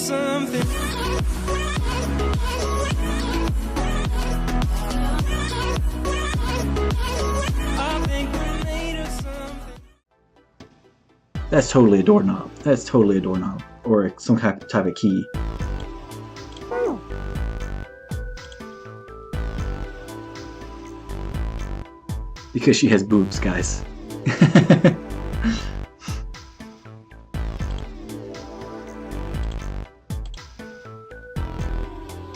something. I think we're made of something. That's totally a doorknob. That's totally a doorknob. Or some type of key. Because she has boobs, guys.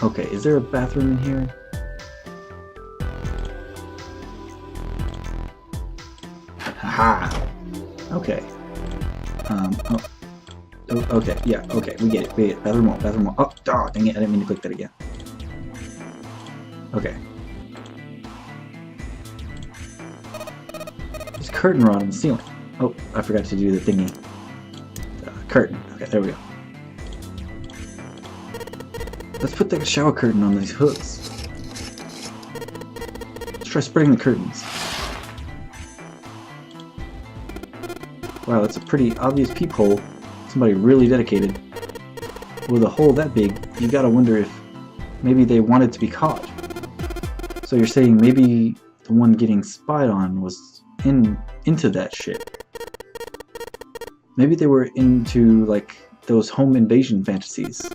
Okay, is there a bathroom in here? Haha! Okay. Okay, yeah, okay, we get it. Bathroom wall, bathroom wall. Oh, dang it, I didn't mean to click that again. Okay. There's a curtain rod on the ceiling. Oh, I forgot to do the thingy. Curtain. Okay, there we go. Let's put the shower curtain on these hooks. Let's try spraying the curtains. Wow, that's a pretty obvious peephole. Somebody really dedicated. With a hole that big, you gotta wonder if maybe they wanted to be caught. So you're saying maybe the one getting spied on was into that shit. Maybe they were into like those home invasion fantasies.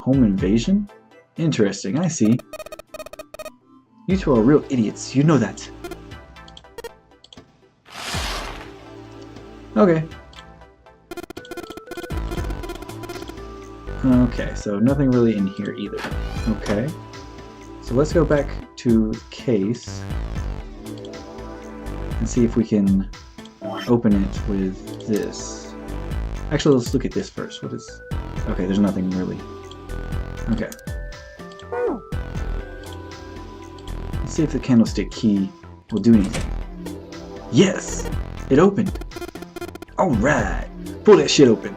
Home invasion? Interesting, I see. You two are real idiots, you know that. Okay. Okay, so nothing really in here either. Okay. So let's go back to the case and see if we can open it with this. Actually, let's look at this first. What is... Okay, there's nothing really. Okay. Let's see if the candlestick key will do anything. Yes! It opened! Alright! Pull that shit open!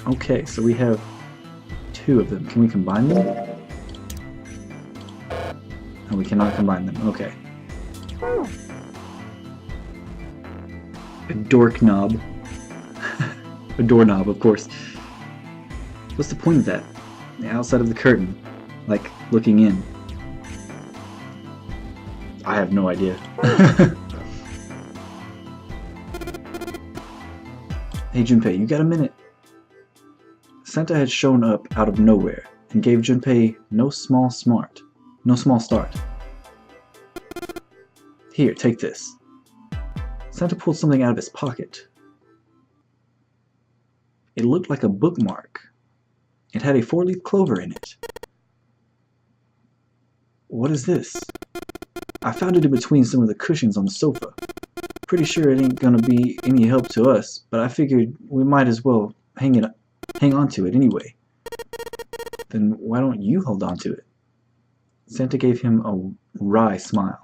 Okay, so we have two of them. Can we combine them? No, we cannot combine them. Okay. A dork knob. A doorknob, of course. What's the point of that? The outside of the curtain. Like, looking in. I have no idea. Hey Junpei, you got a minute? Santa had shown up out of nowhere and gave Junpei no small start. Here, take this. Santa pulled something out of his pocket. It looked like a bookmark. It had a 4-leaf clover in it. What is this? I found it in between some of the cushions on the sofa. Pretty sure it ain't gonna be any help to us, but I figured we might as well hang on to it anyway. Then why don't you hold on to it? Santa gave him a wry smile.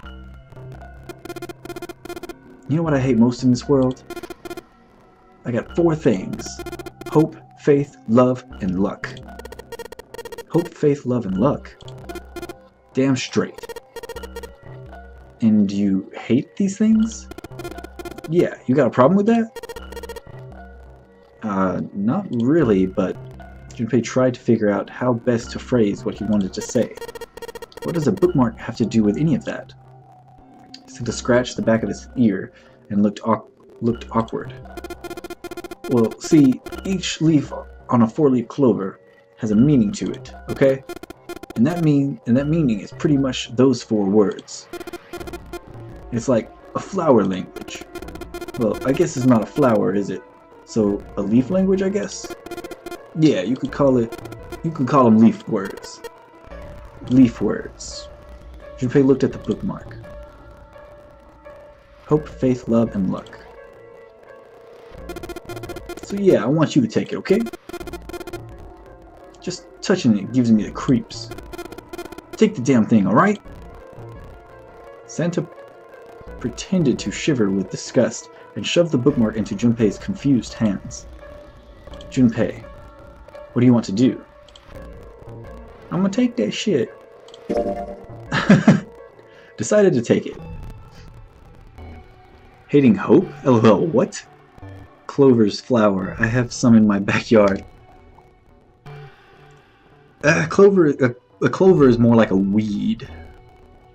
You know what I hate most in this world? I got 4 things. Hope, faith, love, and luck. Hope, faith, love, and luck. Damn straight. And you hate these things? Yeah, you got a problem with that? Not really, but Junpei tried to figure out how best to phrase what he wanted to say. What does a bookmark have to do with any of that? Santa scratched the back of his ear and looked awkward. Well, see, each leaf on a 4-leaf clover has a meaning to it, okay? And that meaning is pretty much those 4 words. It's like a flower language. Well, I guess it's not a flower, is it? So, a leaf language, I guess? Yeah, you could call them leaf words. Leaf words. Junpei looked at the bookmark. Hope, faith, love, and luck. So yeah, I want you to take it, okay? Just touching it gives me the creeps. Take the damn thing, alright? Santa pretended to shiver with disgust and shoved the bookmark into Junpei's confused hands. Junpei, what do you want to do? I'm gonna take that shit. Decided to take it. Hating hope? LOL, what? Clover's flower. I have some in my backyard. A clover is more like a weed,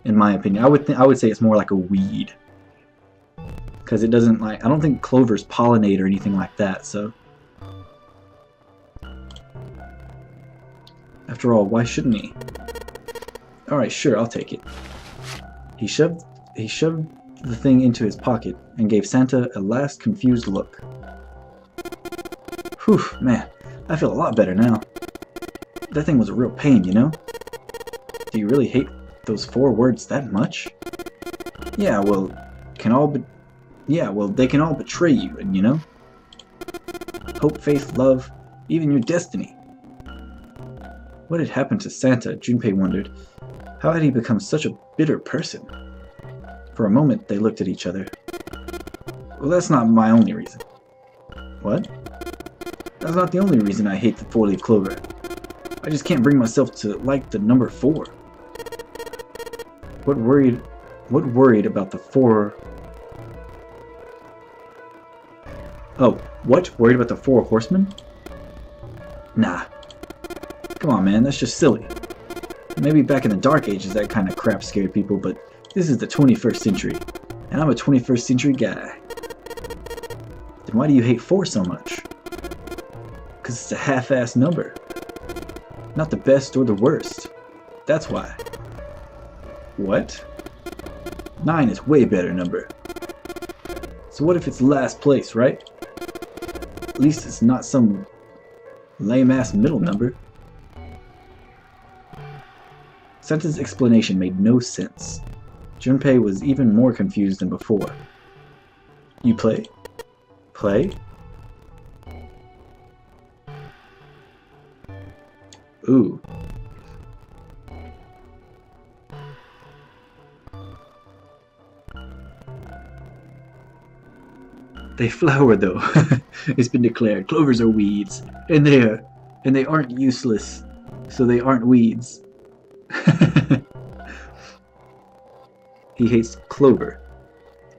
in my opinion. I would say it's more like a weed, because it doesn't like. I don't think clovers pollinate or anything like that. So, after all, why shouldn't he? All right, sure, I'll take it. He shoved the thing into his pocket and gave Santa a last confused look. Whew, man, I feel a lot better now. That thing was a real pain, you know? Do you really hate those 4 words that much? Yeah, well, they can all betray you, and you know? Hope, faith, love, even your destiny. What had happened to Santa, Junpei wondered. How had he become such a bitter person? For a moment, they looked at each other. Well, that's not my only reason. What? That's not the only reason I hate the 4-leaf clover. I just can't bring myself to like the number 4. What worried about the 4? Oh, what? Worried about the 4 horsemen? Nah. Come on, man, that's just silly. Maybe back in the Dark Ages that kind of crap scared people, but this is the 21st century, and I'm a 21st century guy. Then why do you hate 4 so much? Because it's a half-assed number. Not the best or the worst. That's why. What? 9 is way better number. So what if it's last place, right? At least it's not some lame-ass middle number. Santa's explanation made no sense. Junpei was even more confused than before. You play? Play? Ooh. They flower though. It's been declared. Clovers are weeds. And they aren't useless. So they aren't weeds. He hates clover.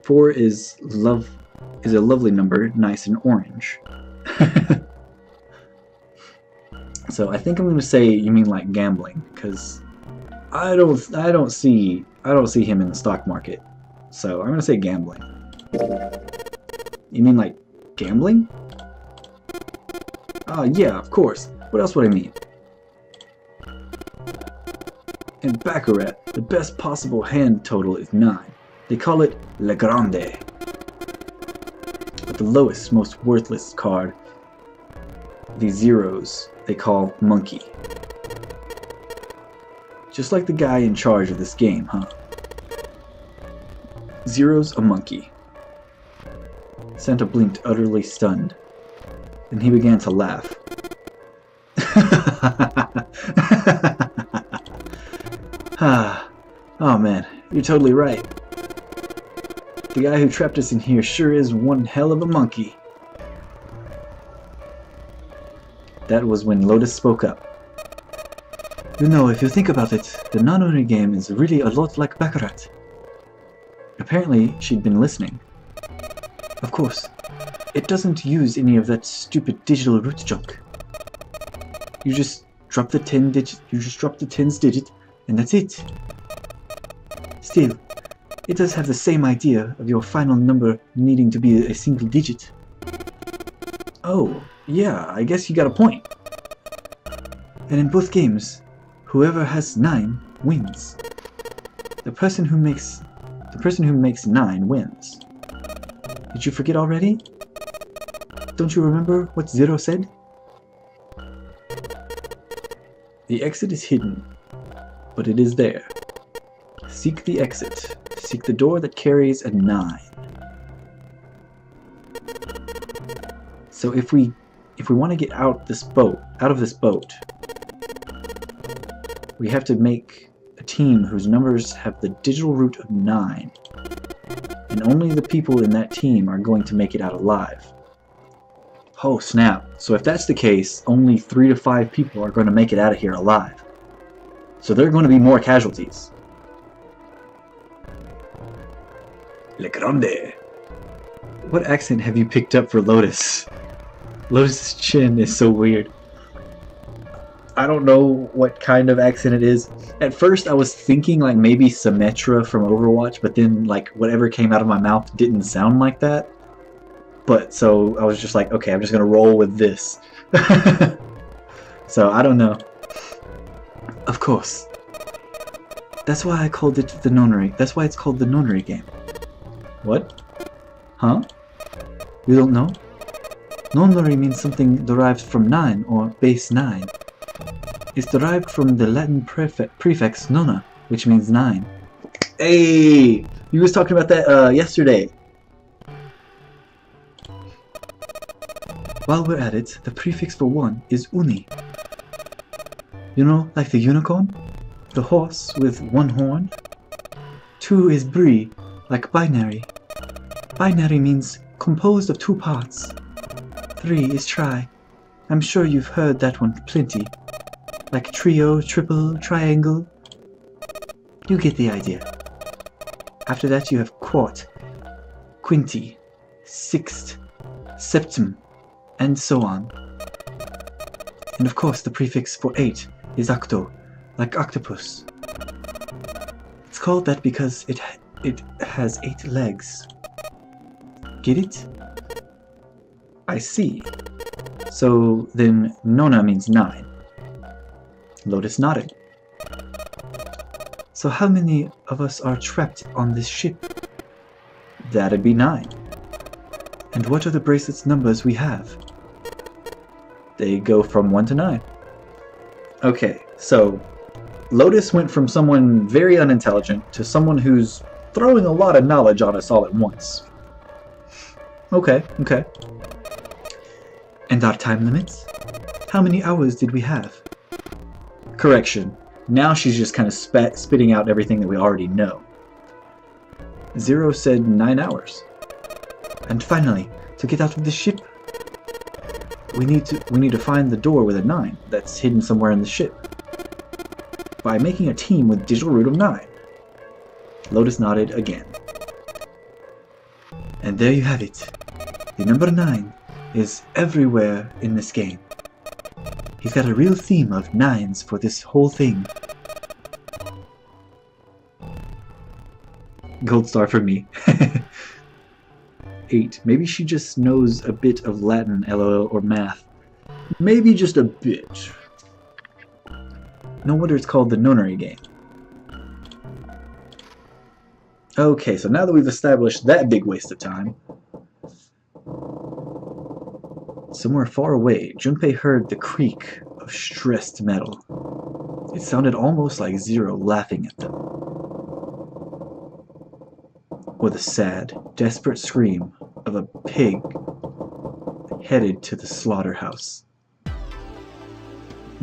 4 is a lovely number, nice and orange. So I think I'm gonna say you mean like gambling, because I don't see him in the stock market. So I'm gonna say gambling. You mean like gambling? Oh yeah, of course. What else would I mean? In Baccarat, the best possible hand total is 9. They call it Le Grande. But the lowest, most worthless card, the zeros, they call Monkey. Just like the guy in charge of this game, huh? Zero's a monkey. Santa blinked, utterly stunned. Then he began to laugh. Oh man, you're totally right. The guy who trapped us in here sure is one hell of a monkey. That was when Lotus spoke up. You know, if you think about it, the non-owner game is really a lot like Baccarat. Apparently, she'd been listening. Of course, it doesn't use any of that stupid digital root junk. You just drop the 10's digit, and that's it. Still, it does have the same idea of your final number needing to be a single digit. Oh, yeah, I guess you got a point. And in both games, whoever has 9 wins. The person who makes 9 wins. Did you forget already? Don't you remember what Zero said? The exit is hidden, but it is there. Seek the exit. Seek the door that carries a 9. So if we want to get out of this boat, we have to make a team whose numbers have the digital root of 9. And only the people in that team are going to make it out alive. Oh snap. So if that's the case, only 3 to 5 people are going to make it out of here alive. So there are going to be more casualties. Le Grande. What accent have you picked up for Lotus? Lotus's chin is so weird. I don't know what kind of accent it is. At first I was thinking like maybe Symmetra from Overwatch, but then like whatever came out of my mouth didn't sound like that. But so I was just like, okay, I'm just gonna roll with this. So I don't know. Of course. That's why I called it the nonary. That's why it's called the nonary game. What? Huh? You don't know? Nonary means something derived from 9 or base 9. It's derived from the Latin prefix nona, which means 9. Hey! You was talking about that yesterday. While we're at it, the prefix for 1 is uni. You know, like the unicorn? The horse with 1 horn? 2 is bri, like binary. Binary means composed of 2 parts. 3 is tri. I'm sure you've heard that one plenty. Like trio, triple, triangle. You get the idea. After that you have quart, quinty, sixt, septim, and so on. And of course the prefix for 8 is octo, like octopus. It's called that because it has 8 legs. Get it? I see. So then nona means 9. Lotus nodded. So how many of us are trapped on this ship? That'd be 9. And what are the bracelet's numbers we have? They go from 1 to 9. Okay, so Lotus went from someone very unintelligent to someone who's throwing a lot of knowledge on us all at once. Okay. And our time limits? How many hours did we have? Correction. Now she's just kind of spitting out everything that we already know. Zero said 9 hours. And finally, to get out of the ship, we need to find the door with a 9 that's hidden somewhere in the ship. By making a team with digital root of 9. Lotus nodded again. And there you have it. The number 9 is everywhere in this game. He's got a real theme of 9s for this whole thing. Gold star for me. 8. Maybe she just knows a bit of Latin, LOL, or math. Maybe just a bit. No wonder it's called the nonary game. Okay, so now that we've established that big waste of time, somewhere far away, Junpei heard the creak of stressed metal. It sounded almost like Zero laughing at them. Or the sad, desperate scream of a pig headed to the slaughterhouse.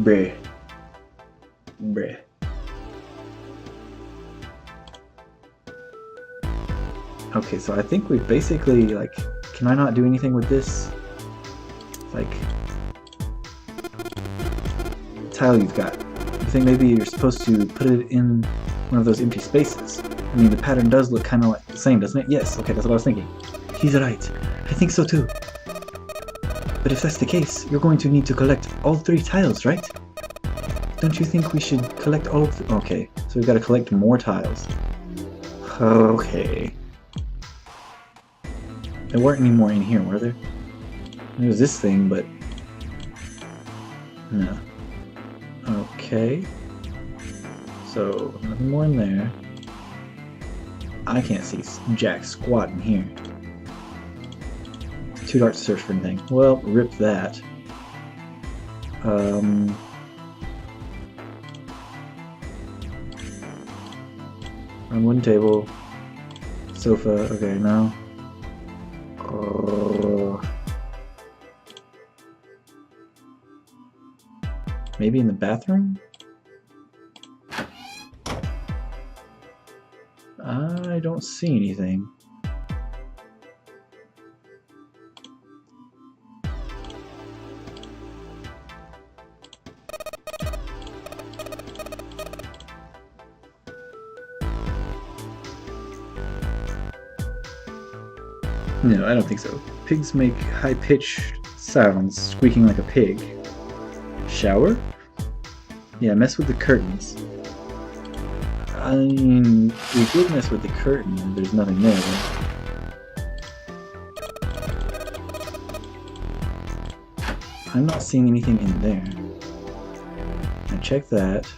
Bleh. Bleh. Okay, so I think we basically, like, can I not do anything with this? Like, tile you've got. You think maybe you're supposed to put it in one of those empty spaces? I mean, the pattern does look kind of like the same, doesn't it? Yes, okay, that's what I was thinking. He's right. I think so too. But if that's the case, you're going to need to collect all 3 tiles, right? Don't you think we should collect all of the... Okay, so we've got to collect more tiles. Okay. There weren't any more in here, were there? There was this thing, but... no. Okay. So, nothing more in there. I can't see jack squat in here. Too dark to search for anything. Well, rip that. On one table. Sofa, okay, no. Maybe in the bathroom? I don't see anything. No, I don't think so. Pigs make high-pitched sounds, squeaking like a pig. Shower? Yeah, mess with the curtains. I mean, we did mess with the curtain, and there's nothing there. I'm not seeing anything in there. Now check that.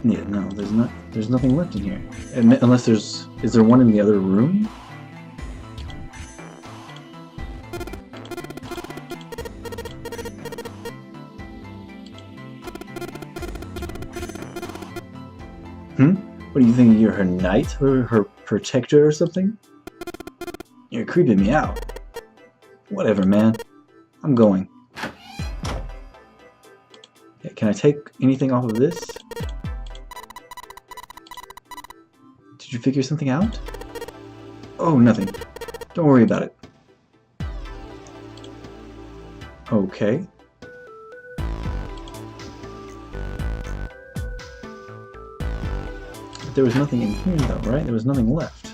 Yeah, no, there's nothing left in here. Unless is there one in the other room? What do you think, you're her knight or her protector or something? You're creeping me out. Whatever, man. I'm going. Okay, can I take anything off of this? Did you figure something out? Oh, nothing. Don't worry about it. Okay. But there was nothing in here though, right? There was nothing left.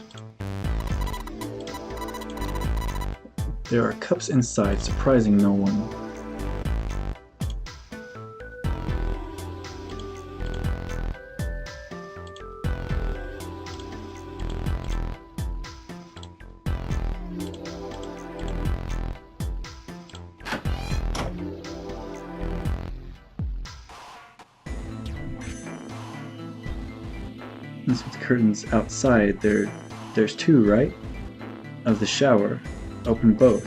There are cups inside, surprising no one. With the curtains outside, there's two, right? Of the shower. Open both.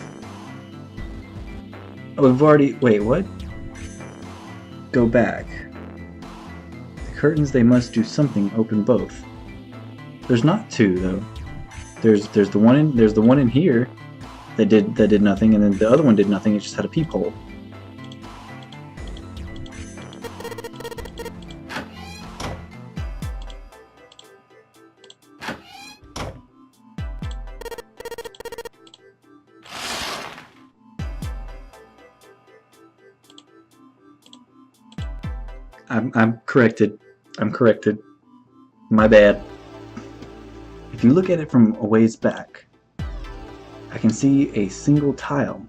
Oh, we've already... Wait, what? Go back. The curtains, they must do something. Open both. There's not two, though. There's the one in here that did nothing, and then the other one did nothing. It just had a peephole. I'm corrected. I'm corrected. My bad. If you look at it from a ways back, I can see a single tile.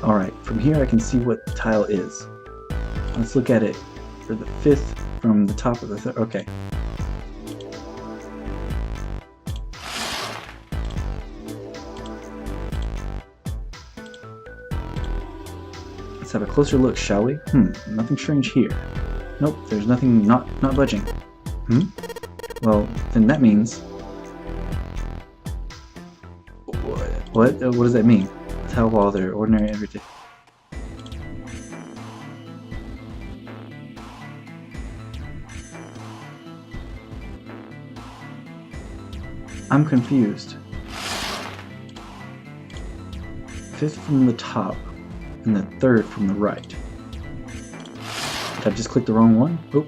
Alright, from here I can see what the tile is. Let's look at it for the fifth from the top of the third. Okay. Let's have a closer look, shall we? Nothing strange here. Nope, there's nothing not budging. Well, then that means... What does that mean? Tile wall there, ordinary everyday. I'm confused. Fifth from the top, and the third from the right. Did I just click the wrong one? Oh.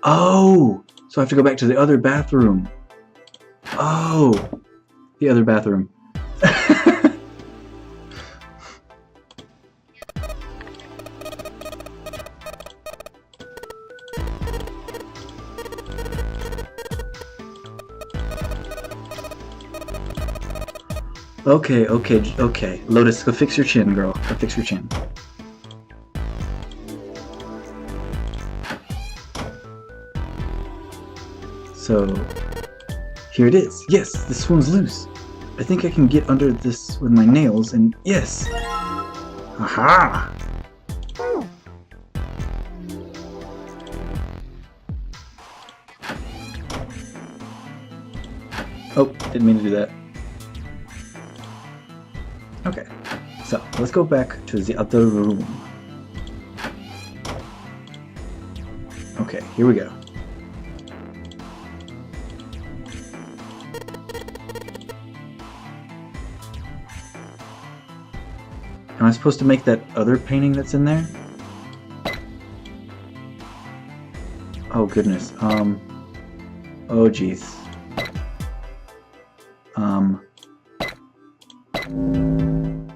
Oh! So I have to go back to the other bathroom. Oh! The other bathroom. Okay. Lotus, go fix your chin, girl. Go fix your chin. So, here it is. Yes, this one's loose. I think I can get under this with my nails and yes! Aha! Oh, didn't mean to do that. Okay, so let's go back to the other room. Okay, here we go. Am I supposed to make that other painting that's in there? Oh goodness. Oh jeez.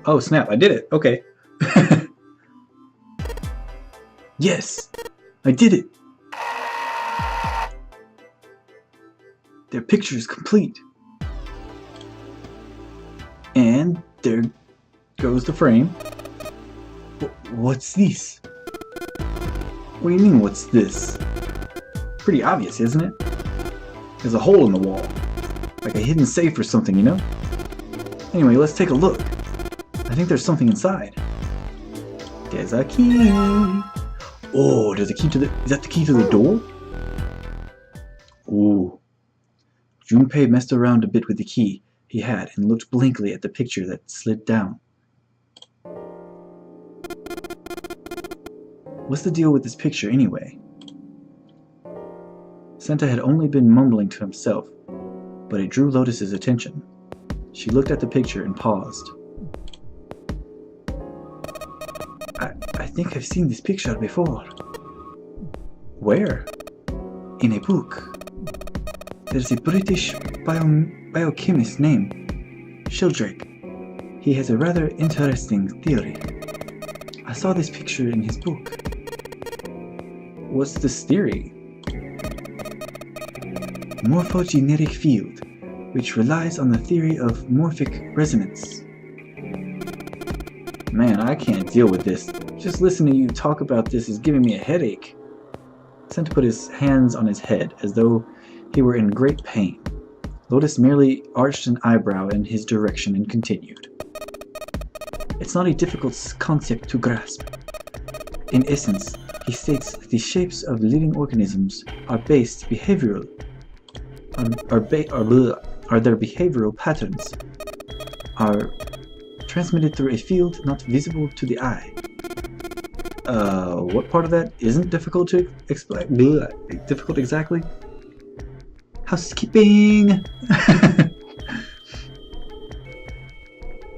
Oh snap, I did it. Okay. Yes! I did it! Their picture is complete. And there goes the frame. What's this? What do you mean, what's this? Pretty obvious, isn't it? There's a hole in the wall. Like a hidden safe or something, you know? Anyway, let's take a look. I think there's something inside. There's a key. Oh, there's a key to the... Is that the key to the door? Ooh. Junpei messed around a bit with the key he had and looked blankly at the picture that slid down. What's the deal with this picture anyway? Santa had only been mumbling to himself, but it drew Lotus's attention. She looked at the picture and paused. I think I've seen this picture before. Where? In a book. There's a British biochemist named Sheldrake. He has a rather interesting theory. I saw this picture in his book. What's this theory? Morphogenetic field, which relies on the theory of morphic resonance. Man, I can't deal with this. Just listening to you talk about this is giving me a headache. Santa put his hands on his head as though he were in great pain. Lotus merely arched an eyebrow in his direction and continued. It's not a difficult concept to grasp. In essence, he states that the shapes of living organisms are based behavioral are their behavioral patterns are transmitted through a field not visible to the eye. What part of that isn't difficult to explain? Difficult exactly? Housekeeping!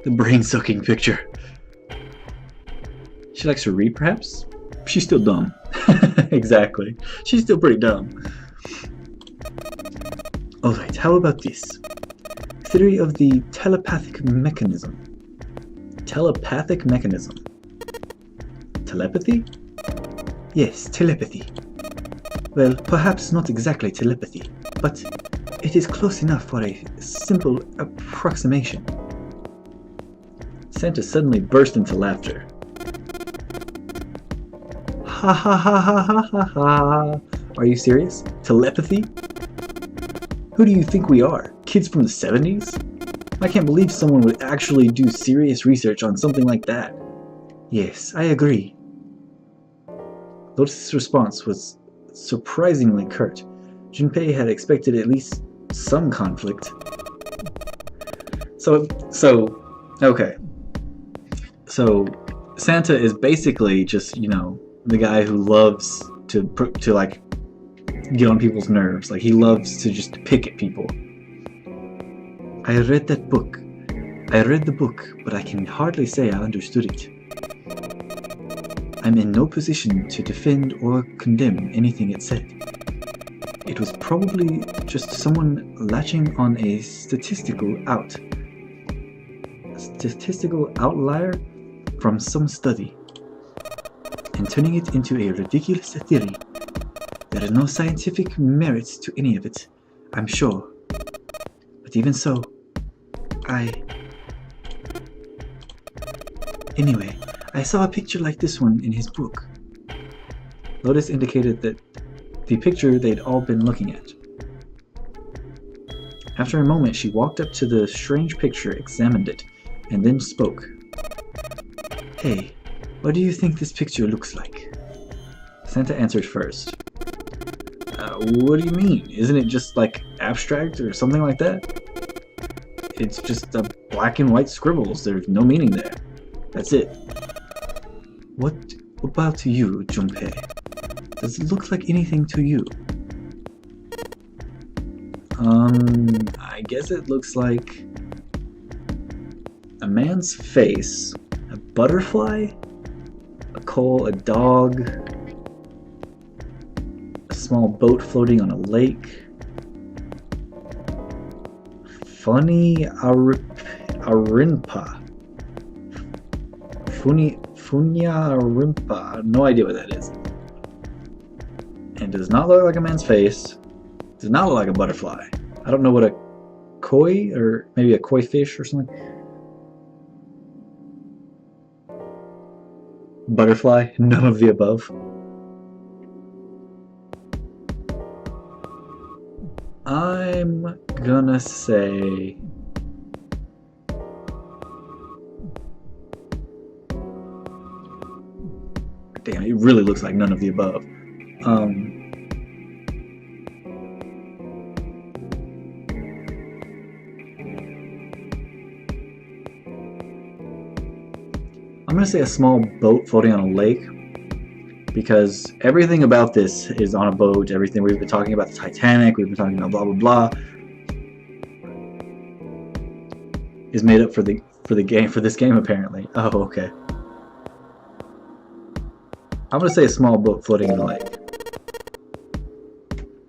The brain-sucking picture. She likes to read, perhaps? She's still dumb. Exactly. She's still pretty dumb. Alright, how about this? Theory of the telepathic mechanism. Telepathic mechanism. Telepathy? Yes, telepathy. Well, perhaps not exactly telepathy, but it is close enough for a simple approximation. Santa suddenly burst into laughter. Ha ha ha ha ha ha ha. Are you serious? Telepathy? Who do you think we are? Kids from the 70s? I can't believe someone would actually do serious research on something like that. Yes, I agree. Lotus's response was surprisingly curt. Junpei had expected at least some conflict. Okay. So, Santa is basically just, you know, the guy who loves to like, get on people's nerves. Like, he loves to just pick at people. I read the book, but I can hardly say I understood it. I'm in no position to defend or condemn anything it said. It was probably just someone latching on a statistical outlier from some study and turning it into a ridiculous theory. There is no scientific merit to any of it, I'm sure. But even so, Anyway, I saw a picture like this one in his book. Lotus indicated that the picture they'd all been looking at. After a moment, she walked up to the strange picture, examined it, and then spoke. Hey, what do you think this picture looks like? Santa answered first. What do you mean? Isn't it just like abstract or something like that? It's just a black and white scribbles. There's no meaning there. That's it. What about you, Junpei? Does it look like anything to you? I guess it looks like a man's face, a butterfly, a coal, a dog, a small boat floating on a lake. Funny Arimpa. Funya Arimpa. No idea what that is. And does not look like a man's face. Does not look like a butterfly. I don't know what a koi, or maybe a koi fish or something. Butterfly. None of the above. I'm gonna say damn, it really looks like none of the above. I'm gonna say a small boat floating on a lake, because everything about this is on a boat. Everything we've been talking about, the Titanic, we've been talking about blah blah blah, is made up for this game apparently. Oh, okay. I'm gonna say a small boat floating in a lake,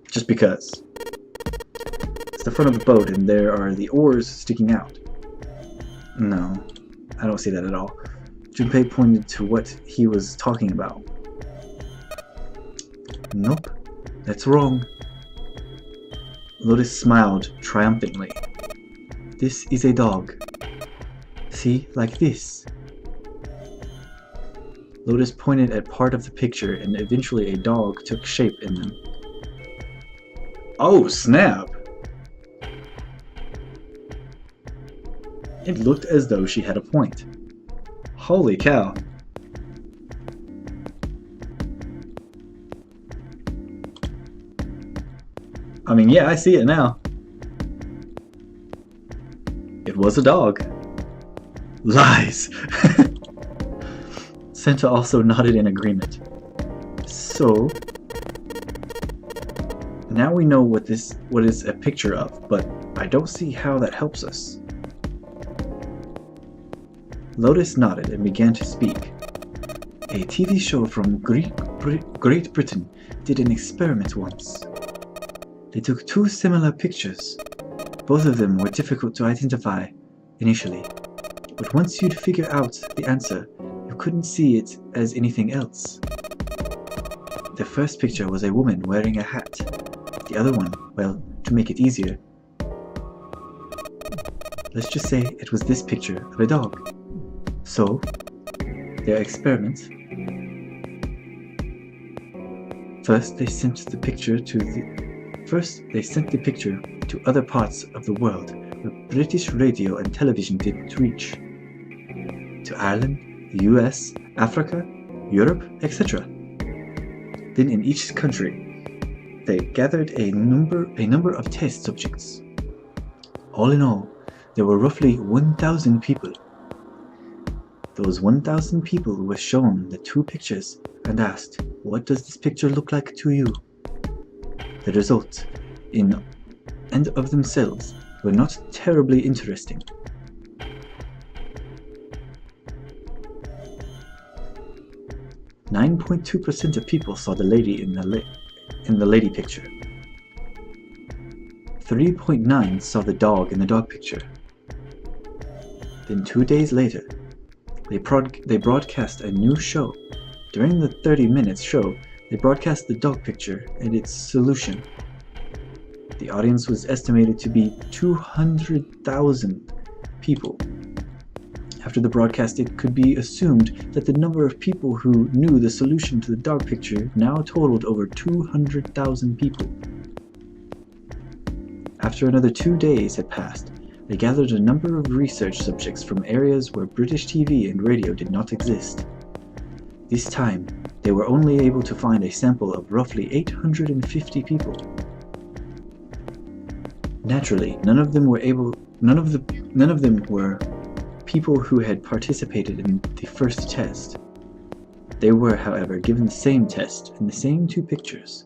just because it's the front of the boat and there are the oars sticking out. No, I don't see that at all. Junpei pointed to what he was talking about. Nope, that's wrong. Lotus smiled triumphantly. This is a dog. See, like this. Lotus pointed at part of the picture, and eventually a dog took shape in them. Oh, snap! It looked as though she had a point. Holy cow. I mean, yeah, I see it now. It was a dog. Lies! Senta also nodded in agreement. So, now we know what is a picture of, but I don't see how that helps us. Lotus nodded and began to speak. A TV show from Great Britain did an experiment once. They took two similar pictures. Both of them were difficult to identify initially, but once you'd figure out the answer, you couldn't see it as anything else. The first picture was a woman wearing a hat. The other one, well, to make it easier, let's just say it was this picture of a dog. So, their experiment. First, they sent the picture to other parts of the world where British radio and television didn't reach. To Ireland, the US, Africa, Europe, etc. Then in each country, they gathered a number of test subjects. All in all, there were roughly 1,000 people. Those 1,000 people were shown the two pictures and asked, what does this picture look like to you? The results, in and of themselves, were not terribly interesting. .2% of people saw the lady in the lady picture. 3.9% saw the dog in the dog picture. Then 2 days later, they broadcast a new show. During the 30-minute show, they broadcast the dog picture and its solution. The audience was estimated to be 200,000 people. After the broadcast, it could be assumed that the number of people who knew the solution to the dog picture now totaled over 200,000 people. After another 2 days had passed, they gathered a number of research subjects from areas where British TV and radio did not exist. This time, they were only able to find a sample of roughly 850 people. Naturally, none of the None of them were people who had participated in the first test. They were, however, given the same test and the same 2 pictures.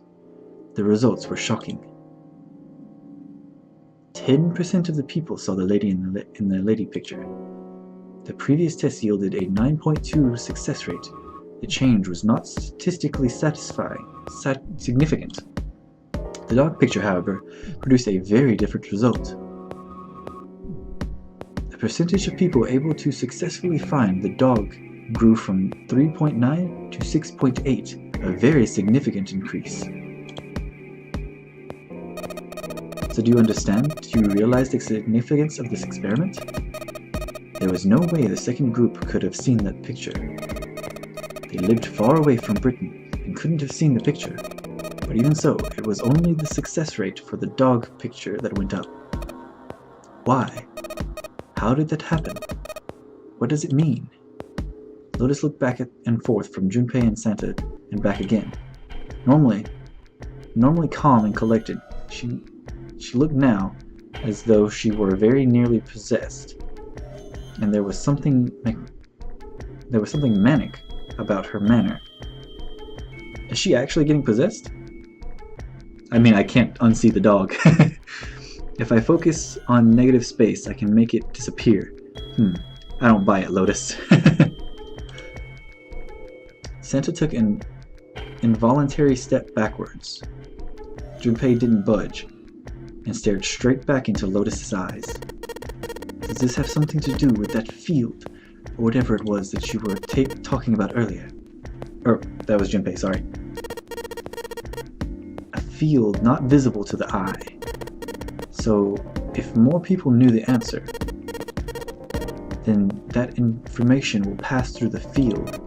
The results were shocking. 10% of the people saw the lady in the lady picture. The previous test yielded a 9.2 success rate. The change was not statistically significant. The dog picture, however, produced a very different result. The percentage of people able to successfully find the dog grew from 3.9 to 6.8, a very significant increase. So do you understand? Do you realize the significance of this experiment? There was no way the second group could have seen that picture. They lived far away from Britain and couldn't have seen the picture. But even so, it was only the success rate for the dog picture that went up. Why? How did that happen? What does it mean? Lotus looked back and forth from Junpei and Santa and back again. Normally calm and collected, she looked now as though she were very nearly possessed, and there was something manic about her manner. Is she actually getting possessed? I mean, I can't unsee the dog. If I focus on negative space, I can make it disappear. I don't buy it, Lotus. Santa took an involuntary step backwards. Junpei didn't budge and stared straight back into Lotus's eyes. Does this have something to do with that field, or whatever it was that you were talking about earlier? That was Junpei, sorry. A field not visible to the eye. So, if more people knew the answer, then that information will pass through the field.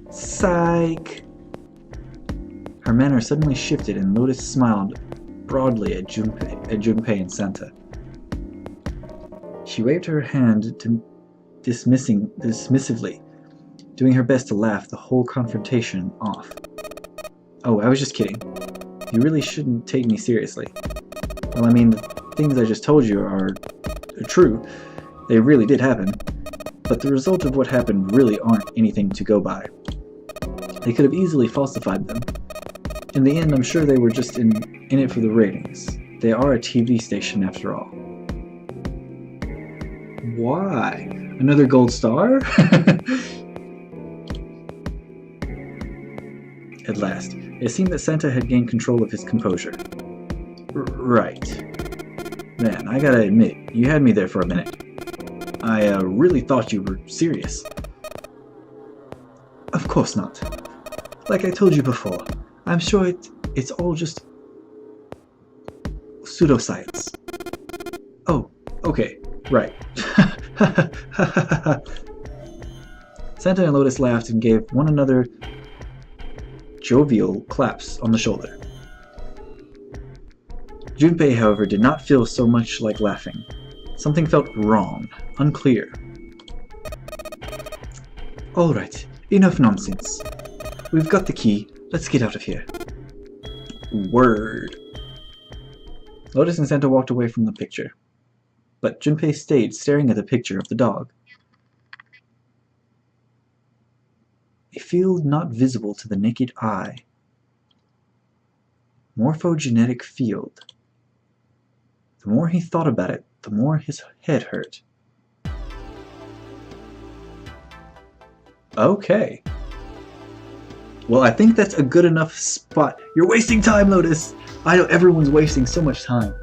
Psych! Her manner suddenly shifted and Lotus smiled broadly at Junpei and Santa. She waved her hand dismissively, doing her best to laugh the whole confrontation off. Oh, I was just kidding. You really shouldn't take me seriously. Well, I mean, the things I just told you are true. They really did happen. But the result of what happened really aren't anything to go by. They could have easily falsified them. In the end, I'm sure they were just in it for the ratings. They are a TV station after all. Why? Another gold star? At last, it seemed that Santa had gained control of his composure. Right. Man, I gotta admit, you had me there for a minute. I really thought you were serious. Of course not. Like I told you before, I'm sure it's all just pseudoscience. Oh, okay, right. Santa and Lotus laughed and gave one another jovial claps on the shoulder. Junpei, however, did not feel so much like laughing. Something felt wrong, unclear. Alright, enough nonsense. We've got the key. Let's get out of here. Word. Lotus and Santa walked away from the picture, but Junpei stayed staring at the picture of the dog. A field not visible to the naked eye. Morphogenetic field. The more he thought about it, the more his head hurt. Okay. Well, I think that's a good enough spot. You're wasting time, Lotus! I know everyone's wasting so much time.